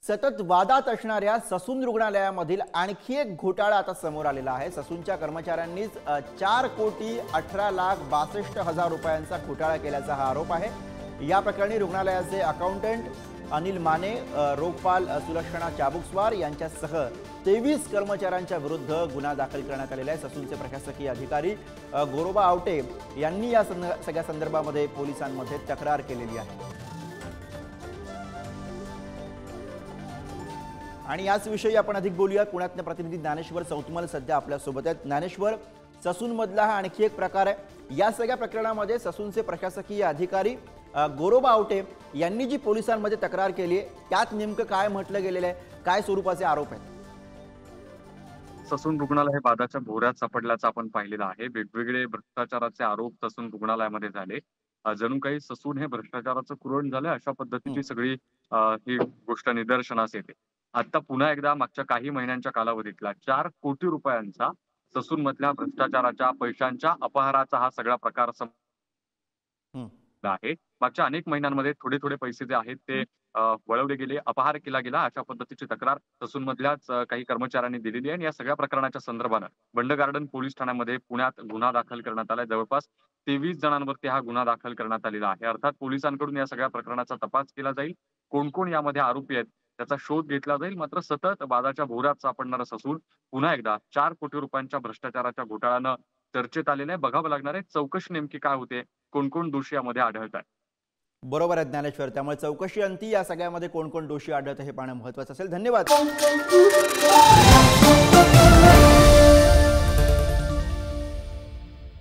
सतत वादात असणाऱ्या ससून रुग्णालयामधील आणखी एक घोटाळा आता समोर आलेला आहे। ससूनच्या कर्मचाऱ्यांनीच 4,18,62,000 रुपयांचा घोटाळा केल्याचा हा आरोप आहे। या प्रकरणी रुग्णालयाचे अकाउंटंट अनिल माने, रोगपाल सुलक्षणा चाबुकस्वार यांच्यासह 23 कर्मचाऱ्यांच्या विरुद्ध गुन्हा दाखल करण्यात आलेला आहे। ससूनचे प्रशासकीय अधिकारी गोरोबा आवटे यांनी या सगळ्या संदर्भामध्ये पोलिसांमध्ये तक्रार केलेली आहे। आणि याच विषयी आपण अधिक बोलूया। पुण्यातले प्रतिनिधी ज्ञानेश्वर चौतमल सध्या आपल्या सोबत आहेत। ज्ञानेश्वर, ससून मधला हा आणखी एक प्रकार आहे। या सगळ्या प्रकरणामध्ये ससूनचे प्रशासकीय अधिकारी गोरोबा आवटे यांनी जी पोलिसांमध्ये तक्रार केली आहे त्यात नेमकं काय म्हटलं गेलेलं आहे, काय स्वरूपाचे आरोप आहेत? ससून रुग्णालय हे वादाच्या भोवऱ्यात सापडल्याचं आपण पाहिलेलं आहे। वेगवेगळे भ्रष्टाचाराचे आरोप ससून रुग्णालयामध्ये झाले। जणू काही ससून हे भ्रष्टाचाराचं कुरण झालं अशा पद्धतीची सगळी ही गोष्ट निदर्शनास येते। आता पुन्हा एकदा मागच्या काही महिन्यांच्या कालावधीतला 4 कोटी रुपयांचा ससून मधल्या भ्रष्टाचाराच्या पैशांच्या अपहाराचा हा सगळा प्रकार आहे। मागच्या अनेक महिन्यांमध्ये थोडे थोडे पैसे जे आहेत ते वळवले गेले, अपहार केला गेला अशा पद्धतीची तक्रार ससून मधल्याच काही कर्मचाऱ्यांनी दिलेली आहे। आणि या सगळ्या प्रकरणाच्या संदर्भानं बंड गार्डन पोलीस ठाण्यामध्ये पुण्यात गुन्हा दाखल करण्यात आलाय। जवळपास 23 जणांवरती हा गुन्हा दाखल करण्यात आलेला आहे। अर्थात पोलिसांकडून या सगळ्या प्रकरणाचा तपास केला जाईल, कोण कोण यामध्ये आरोपी आहेत त्याचा शोध घेतला जाईल। मात्र सतत वादाच्या भोवऱ्यात सापडणारा ससून पुन्हा एकदा 4 कोटी रुपयांच्या भ्रष्टाचाराच्या घोटाळ्यानं चर्चेत आलेलं आहे। बघावं लागणार आहे चौकशी नेमकी काय होते, कोण कोण दोषी यामध्ये आढळत आहे। बरोबर आहे ज्ञानेश्वर, त्यामुळे चौकशी अंती या सगळ्यामध्ये कोण कोण दोषी आढळतं हे पाहणं महत्त्वाचं असेल। धन्यवाद।